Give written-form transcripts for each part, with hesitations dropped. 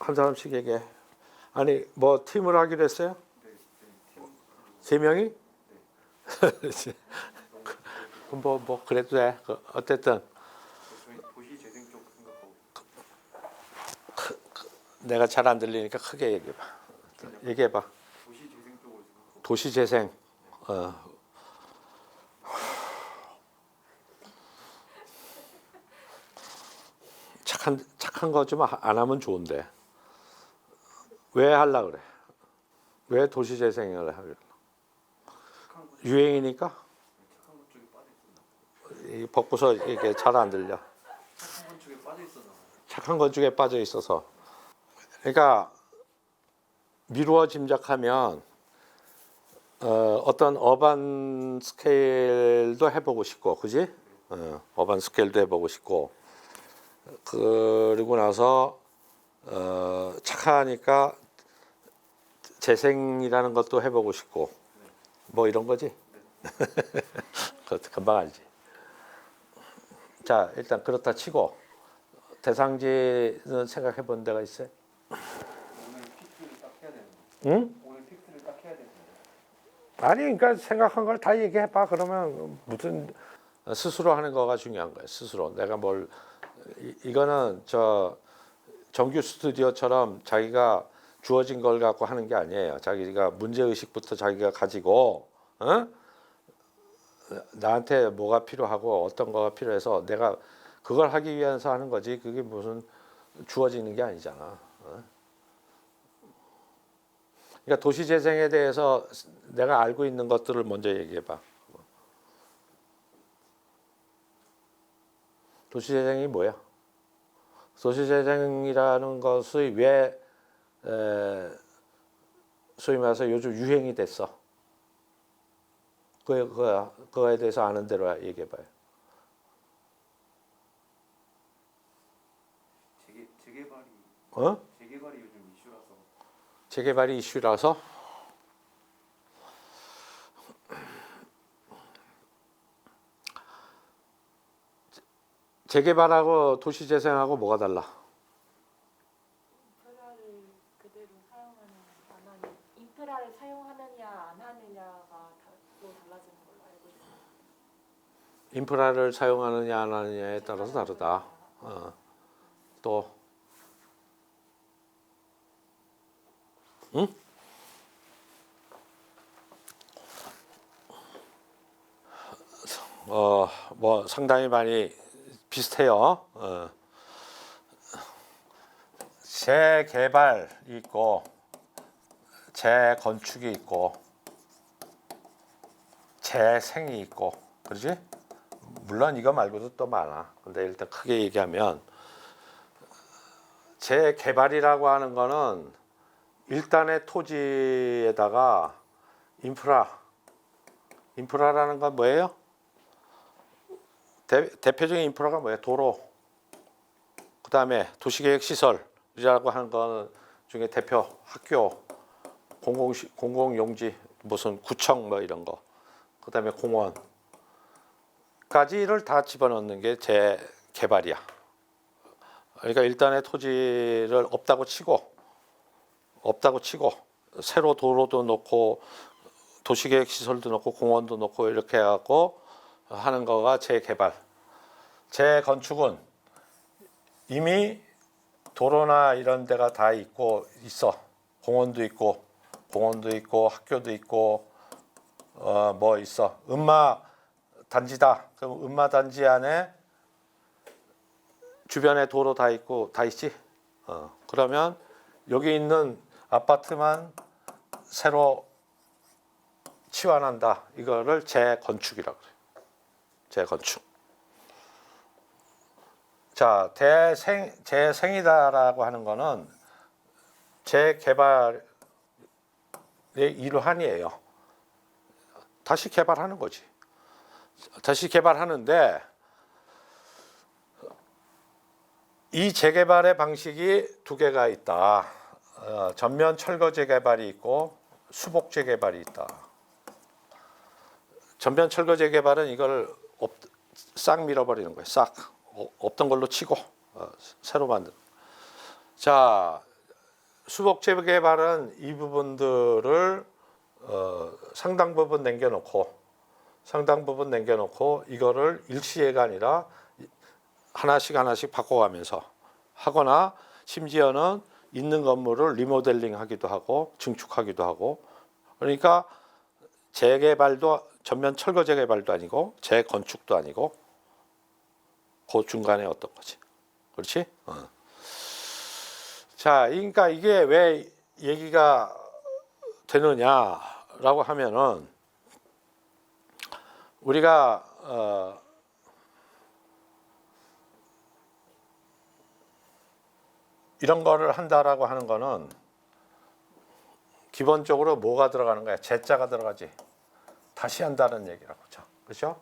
한 사람씩 얘기해. 아니 뭐 팀을 하기로 했어요? 세 명이? 뭐 그래도 돼. 어쨌든 저희 도시 재생 쪽 생각하고 내가 잘 안 들리니까 크게 얘기해봐. 얘기해봐. 도시 재생 쪽으로 생각하고 도시 재생. 착한 거 좀 안 하면 좋은데 왜 하려 그래? 왜 도시 재생을 하려? 유행이니까? 착한 것 쪽에 빠져 있었나? 이 벗고서 이게 잘 안 들려. 착한 것 쪽에 빠져 있었나? 착한 것 중에 빠져 있어서. 그러니까 미루어 짐작하면 어떤 어반 스케일도 해보고 싶고, 그지? 어반 스케일도 해보고 싶고, 그리고 나서 착하니까 재생이라는 것도 해보고 싶고, 뭐 이런 거지? 그것도 금방 알지. 자, 일단 그렇다 치고 대상지는 생각해 본 데가 있어요? 오늘 픽스를 딱 해야 되는데. 응? 오늘 픽스를 딱 해야 되는데. 아니, 그러니까 생각한 걸 다 얘기해 봐. 그러면 무슨 스스로 하는 거가 중요한 거야. 스스로 내가 뭘 이거는 저 정규 스튜디오처럼 자기가 주어진 걸 갖고 하는 게 아니에요. 자기가 문제 의식부터 자기가 가지고, 나한테 뭐가 필요하고 어떤 거가 필요해서 내가 그걸 하기 위해서 하는 거지. 그게 무슨 주어지는 게 아니잖아. 그러니까 도시재생에 대해서 내가 알고 있는 것들을 먼저 얘기해봐. 도시재생이 뭐야? 도시재생이라는 것이 왜 소위 말해서 요즘 유행이 됐어? 그거에 대해서 아는 대로 얘기해봐요. 재개발이 어? 재개발이 요즘 이슈라서. 재개발이 이슈라서? 재개발하고 도시재생하고 뭐가 달라? 인프라를 그대로 사용하는 안 하는 인프라를 사용하느냐 안 하느냐가 또 달라지는 걸로 알고 있습니다. 인프라를 사용하느냐 안 하느냐에 따라서 다르다. 또 응? 뭐 상당히 많이 비슷해요. 재개발이 있고 재건축이 있고 재생이 있고, 그렇지? 물론 이거 말고도 또 많아. 근데 일단 크게 얘기하면 재개발이라고 하는 거는 일단의 토지에다가 인프라라는 건 뭐예요? 대표적인 인프라가 뭐예요? 도로, 그 다음에 도시계획 시설이라고 하는 건 중에 대표 학교, 공공용지, 무슨 구청 뭐 이런 거, 그 다음에 공원까지를 다 집어넣는 게 재개발이야. 그러니까 일단의 토지를 없다고 치고 새로 도로도 놓고 도시계획 시설도 놓고 공원도 놓고 이렇게 해갖고 하는 거가 재개발. 재건축은 이미 도로나 이런 데가 다 있어. 공원도 있고 학교도 있고 뭐 있어. 음마 단지다. 그럼 음마 단지 안에 주변에 도로 다 있고 다 있지. 그러면 여기 있는 아파트만 새로 치환한다. 이거를 재건축이라고 그래요. 재건축. 자, 재생이다라고 하는 거는 재개발의 일환이에요. 다시 개발하는 거지. 다시 개발하는데 이 재개발의 방식이 두 개가 있다. 전면 철거 재개발이 있고 수복 재개발이 있다. 전면 철거 재개발은 이걸 싹 밀어버리는 거예요. 싹 없던 걸로 치고 새로 만드는. 자, 수복 재개발은 이 부분들을 상당 부분 남겨놓고 이거를 일시해가 아니라 하나씩 바꿔가면서 하거나 심지어는 있는 건물을 리모델링하기도 하고 증축하기도 하고 그러니까 재개발도 전면 철거 재개발도 아니고 재건축도 아니고 그 중간에 어떤 거지, 그렇지? 자, 그러니까 이게 왜 얘기가 되느냐라고 하면은 우리가 이런 거를 한다라고 하는 거는 기본적으로 뭐가 들어가는 거야? 재자가 들어가지. 다시 한다는 얘기라고. 그렇죠?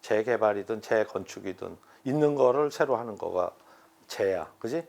재개발이든 재건축이든 있는 거를 새로 하는 거가 재야. 그지?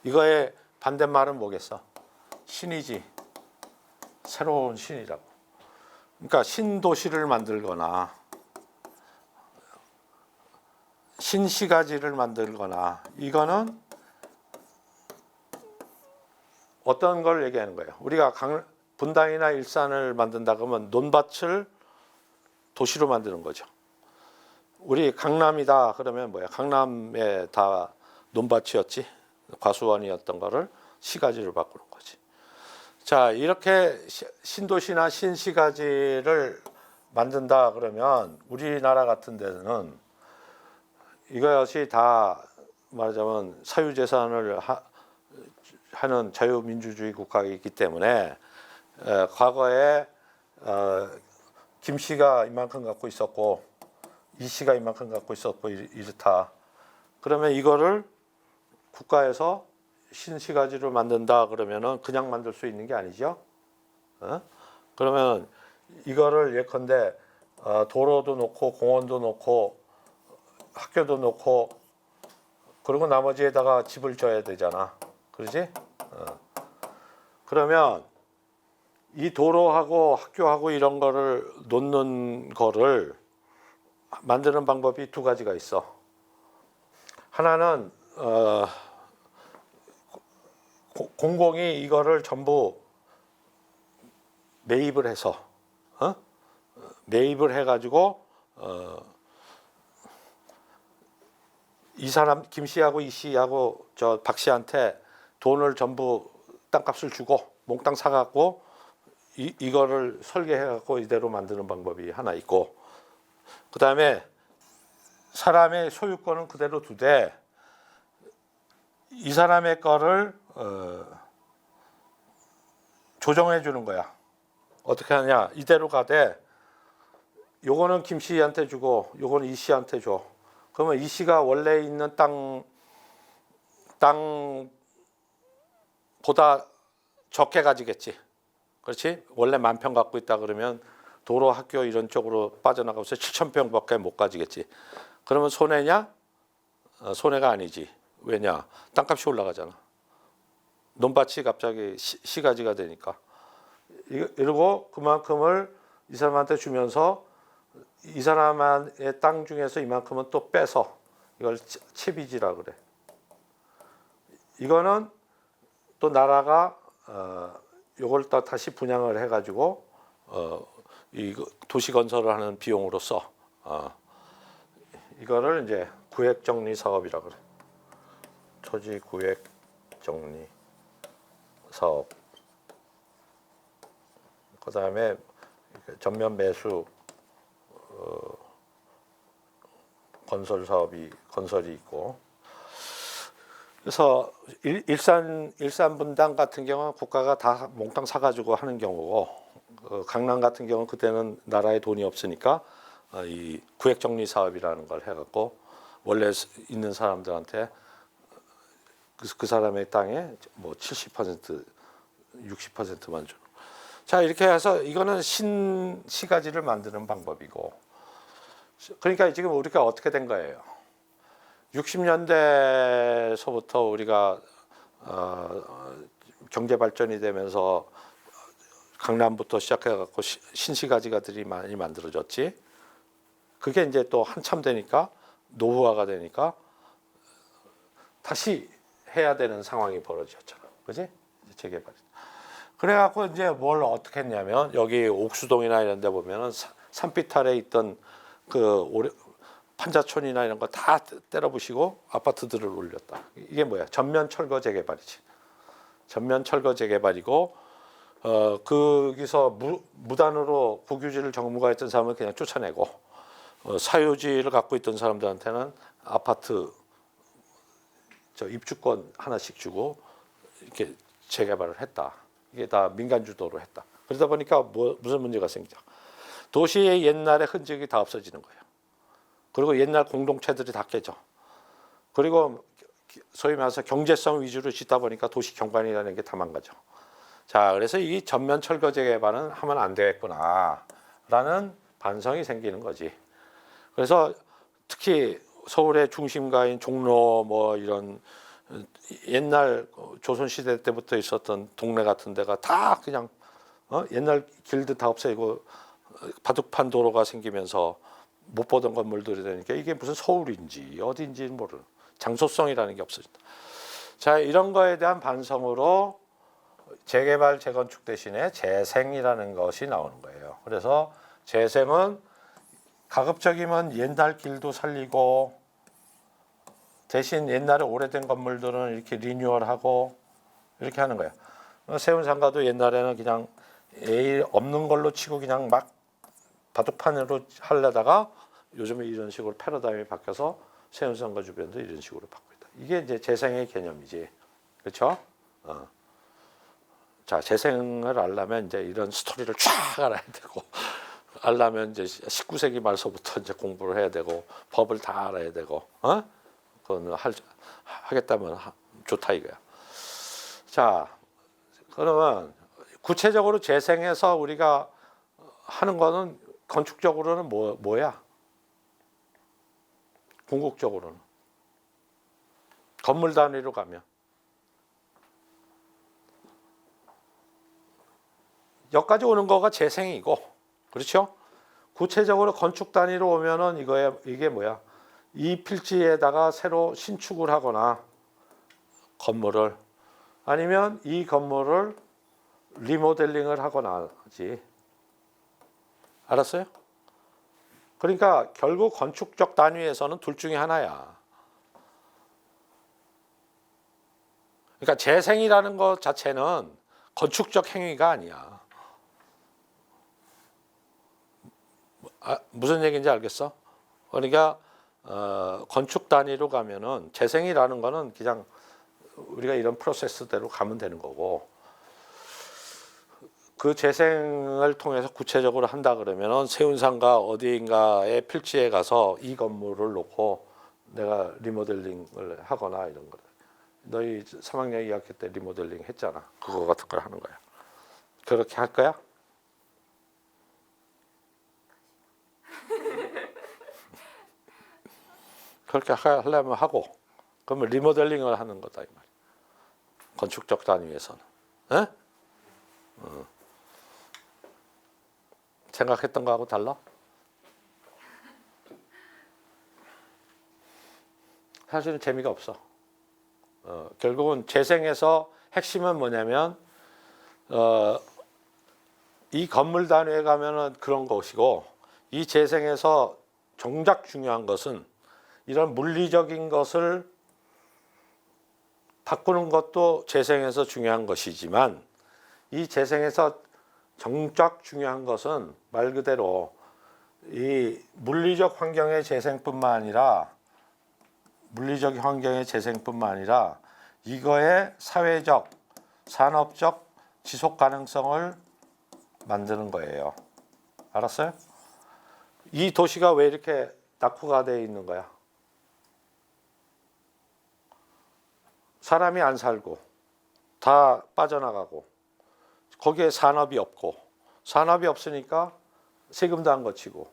이거의 반대말은 뭐겠어? 신이지. 새로운 신이라고. 그러니까 신도시를 만들거나 신시가지를 만들거나 이거는 어떤 걸 얘기하는 거예요? 우리가 분당이나 일산을 만든다 그러면 논밭을 도시로 만드는 거죠. 우리 강남이다 그러면 뭐야? 강남에 다 논밭이었지. 과수원이었던 거를 시가지로 바꾸는 거지. 자, 이렇게 신도시나 신시가지를 만든다 그러면 우리나라 같은 데는 이것이 다 말하자면 사유재산을 하는 자유민주주의 국가이기 때문에 과거에 김 씨가 이만큼 갖고 있었고 이 씨가 이만큼 갖고 있었고 이렇다. 그러면 이거를 국가에서 신시가지로 만든다 그러면은 그냥 만들 수 있는 게 아니죠. 그러면 이거를 예컨대 도로도 놓고 공원도 놓고 학교도 놓고 그리고 나머지에다가 집을 져야 되잖아. 그러지? 그러면 이 도로하고 학교하고 이런 거를 놓는 거를 만드는 방법이 두 가지가 있어. 하나는 공공이 이거를 전부 매입을 해서 매입을 해가지고 이 사람 김 씨하고 이 씨하고 저 박 씨한테 돈을 전부 땅값을 주고 몽땅 사갖고 이거를 설계해갖고 이대로 만드는 방법이 하나 있고, 그 다음에 사람의 소유권은 그대로 두되 이 사람의 거를 조정해 주는 거야. 어떻게 하냐? 이대로 가되 요거는 김 씨한테 주고 요거는 이 씨한테 줘. 그러면 이 씨가 원래 있는 땅보다 적게 가지겠지. 그렇지? 원래 10,000평 갖고 있다 그러면 도로 학교 이런 쪽으로 빠져나가서 7,000평밖에 못 가지겠지. 그러면 손해냐? 손해가 아니지. 왜냐? 땅값이 올라가잖아. 논밭이 갑자기 시가지가 되니까. 이러고 그만큼을 이 사람한테 주면서 이 사람의 땅 중에서 이만큼은 또 빼서 이걸 채비지라 그래. 이거는 또 나라가 이걸 또 다시 분양을 해가지고 이 도시 건설을 하는 비용으로 써. 이거를 이제 구획 정리 사업이라 그래. 토지 구획 정리 사업. 그 다음에 전면 매수 건설이 있고. 그래서 일산 분당 같은 경우는 국가가 다 몽땅 사가지고 하는 경우고, 강남 같은 경우는 그때는 나라에 돈이 없으니까 이 구획 정리 사업이라는 걸 해갖고 원래 있는 사람들한테 그 사람의 땅에 뭐 70%, 60%만 주는. 자, 이렇게 해서 이거는 신시가지를 만드는 방법이고. 그러니까 지금 우리가 어떻게 된 거예요? 60년대서부터 우리가 경제 발전이 되면서 강남부터 시작해갖고 신시가지가들이 많이 만들어졌지. 그게 이제 또 한참 되니까 노후화가 되니까 다시 해야 되는 상황이 벌어졌잖아. 그지? 재개발이죠. 그래갖고 이제 뭘 어떻게 했냐면 여기 옥수동이나 이런 데 보면은 산빛 아래 있던 그 판자촌이나 이런 거 다 때려 부시고 아파트들을 올렸다. 이게 뭐야? 전면 철거 재개발이지. 전면 철거 재개발이고 거기서 무단으로 국유지를 정무화했던 사람을 그냥 쫓아내고 사유지를 갖고 있던 사람들한테는 아파트 입주권 하나씩 주고 이렇게 재개발을 했다. 이게 다 민간 주도로 했다. 그러다 보니까 무슨 문제가 생기죠? 도시의 옛날의 흔적이 다 없어지는 거예요. 그리고 옛날 공동체들이 다 깨져. 그리고 소위 말해서 경제성 위주로 짓다 보니까 도시 경관이라는 게 다 망가져. 자, 그래서 이 전면 철거 재개발은 하면 안 되겠구나라는 반성이 생기는 거지. 그래서 특히 서울의 중심가인 종로 뭐 이런 옛날 조선시대 때부터 있었던 동네 같은 데가 다 그냥 옛날 길도 다 없애고 바둑판 도로가 생기면서 못 보던 건물들이 되니까 이게 무슨 서울인지 어딘지는 모르는 장소성이라는 게 없어진다. 자, 이런 거에 대한 반성으로 재개발 재건축 대신에 재생이라는 것이 나오는 거예요. 그래서 재생은 가급적이면 옛날 길도 살리고 대신 옛날에 오래된 건물들은 이렇게 리뉴얼하고 이렇게 하는 거예요. 세운상가도 옛날에는 그냥 에이 없는 걸로 치고 그냥 막 바둑판으로 하려다가 요즘에 이런 식으로 패러다임이 바뀌어서 세운상가 주변도 이런 식으로 바뀌고 있다. 이게 이제 재생의 개념이지, 그렇죠? 자, 재생을 하려면 이제 이런 스토리를 쫙 알아야 되고, 알려면 이제 19세기 말서부터 이제 공부를 해야 되고, 법을 다 알아야 되고, 그건 하겠다면 좋다 이거야. 자, 그러면 구체적으로 재생해서 우리가 하는 거는 건축적으로는 뭐야? 궁극적으로는 건물 단위로 가면 여기까지 오는 거가 재생이고, 그렇죠? 구체적으로 건축 단위로 오면은 이게 뭐야? 이 필지에다가 새로 신축을 하거나 건물을 아니면 이 건물을 리모델링을 하거나 하지. 알았어요? 그러니까 결국 건축적 단위에서는 둘 중에 하나야. 그러니까 재생이라는 것 자체는 건축적 행위가 아니야. 무슨 얘기인지 알겠어? 그러니까 건축 단위로 가면은 재생이라는 거는 그냥 우리가 이런 프로세스대로 가면 되는 거고, 그 재생을 통해서 구체적으로 한다 그러면은 세운상가 어디인가의 필지에 가서 이 건물을 놓고 내가 리모델링을 하거나 이런 거. 너희 3학년 2학기 때 리모델링 했잖아. 그거 같은 걸 하는 거야. 그렇게 할 거야? 그렇게 하려면 하고, 그러면 리모델링을 하는 거다 이 말이야. 건축적 단위에서는. 에? 생각했던 거하고 달라? 사실은 재미가 없어. 결국은 재생에서 핵심은 뭐냐면 이 건물 단위에 가면은 그런 것이고, 이 재생에서 정작 중요한 것은 이런 물리적인 것을 바꾸는 것도 재생에서 중요한 것이지만, 이 재생에서 정작 중요한 것은 말 그대로 이 물리적 환경의 재생뿐만 아니라 이거의 사회적, 산업적 지속 가능성을 만드는 거예요. 알았어요? 이 도시가 왜 이렇게 낙후가 되어 있는 거야? 사람이 안 살고 다 빠져나가고 거기에 산업이 없고, 산업이 없으니까 세금도 안 거치고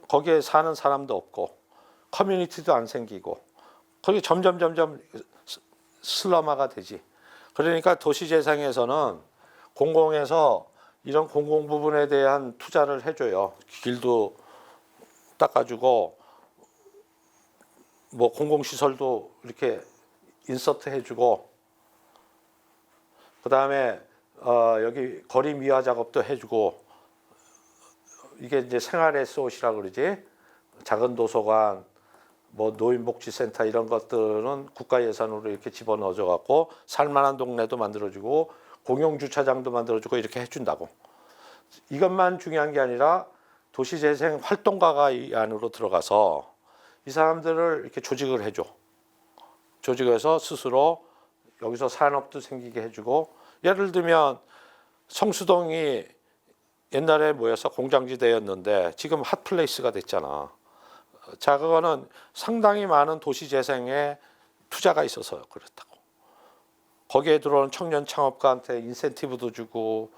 거기에 사는 사람도 없고 커뮤니티도 안 생기고 거기 점점 슬럼화가 되지. 그러니까 도시재생에서는 공공에서 이런 공공 부분에 대한 투자를 해줘요. 길도 닦아주고 뭐 공공시설도 이렇게 인서트 해주고 그다음에 여기 거리 미화 작업도 해주고 이게 이제 생활 SOC라 그러지. 작은 도서관, 뭐 노인복지센터 이런 것들은 국가 예산으로 이렇게 집어넣어줘 갖고 살만한 동네도 만들어주고 공영 주차장도 만들어주고 이렇게 해준다고. 이것만 중요한 게 아니라 도시재생 활동가가 이 안으로 들어가서 이 사람들을 이렇게 조직을 해줘. 조직해서 스스로 여기서 산업도 생기게 해주고, 예를 들면 성수동이 옛날에 모여서 공장지대였는데 지금 핫플레이스가 됐잖아. 자, 그거는 상당히 많은 도시재생에 투자가 있어서 그렇다고. 거기에 들어오는 청년 창업가한테 인센티브도 주고,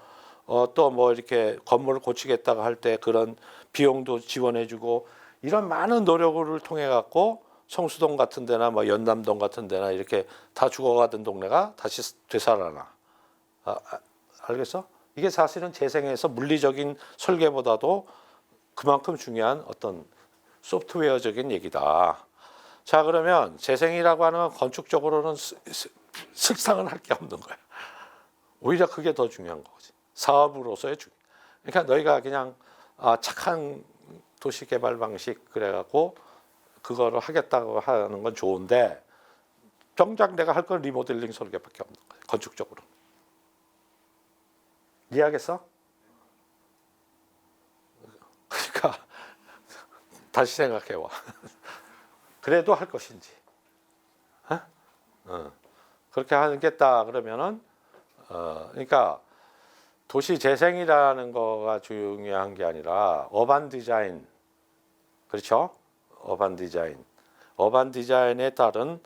또 뭐 이렇게 건물을 고치겠다고 할 때 그런 비용도 지원해주고, 이런 많은 노력을 통해 갖고 성수동 같은 데나 뭐 연남동 같은 데나 이렇게 다 죽어가던 동네가 다시 되살아나. 알겠어? 이게 사실은 재생에서 물리적인 설계보다도 그만큼 중요한 어떤 소프트웨어적인 얘기다. 자, 그러면 재생이라고 하는 건 건축적으로는 색상은 할 게 없는 거야. 오히려 그게 더 중요한 거지. 사업으로서의 중요. 그러니까 너희가 그냥 착한 도시개발 방식 그래갖고 그거를 하겠다고 하는 건 좋은데, 정작 내가 할 건 리모델링 설계밖에 없는 거야. 건축적으로. 이해하겠어? 그러니까 다시 생각해봐. 그래도 할 것인지. 그렇게 하겠다 그러면은 그러니까 도시 재생이라는 거가 중요한 게 아니라 어반 디자인, 그렇죠? 어반 디자인에 따른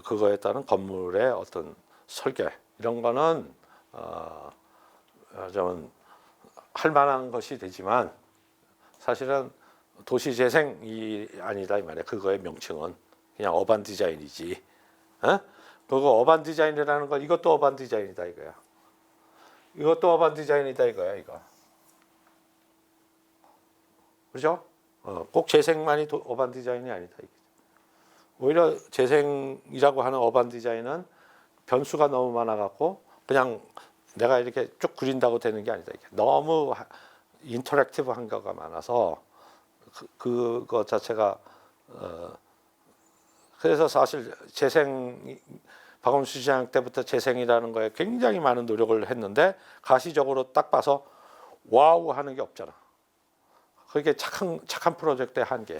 그거에 따른 건물의 어떤 설계 이런 거는 좀 할 만한 것이 되지만 사실은 도시 재생이 아니다 이 말이야. 그거의 명칭은 그냥 어반 디자인이지. 그거 어반 디자인이라는 건 이것도 어반 디자인이다 이거야. 이것도 어반 디자인이다 이거야 이거. 그렇죠? 꼭 재생만이 어반 디자인이 아니다 이게. 오히려 재생이라고 하는 어반 디자인은 변수가 너무 많아 갖고 그냥 내가 이렇게 쭉 그린다고 되는 게 아니다 이게. 너무 인터랙티브한 거가 많아서 그거 자체가 그래서 사실 재생 박원순 시장 때부터 재생이라는 거에 굉장히 많은 노력을 했는데 가시적으로 딱 봐서 와우 하는 게 없잖아. 그게 착한 프로젝트의 한계야.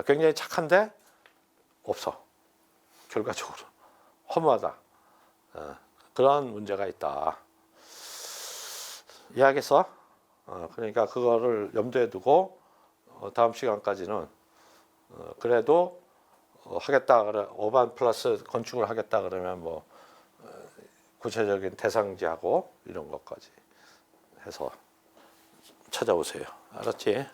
굉장히 착한데 없어. 결과적으로 허무하다. 그런 문제가 있다. 이해하겠어? 그러니까 그거를 염두에 두고 다음 시간까지는 그래도 하겠다 그래 어반 플러스 건축을 하겠다 그러면 뭐 구체적인 대상지하고 이런 것까지 해서 찾아오세요. 알았지?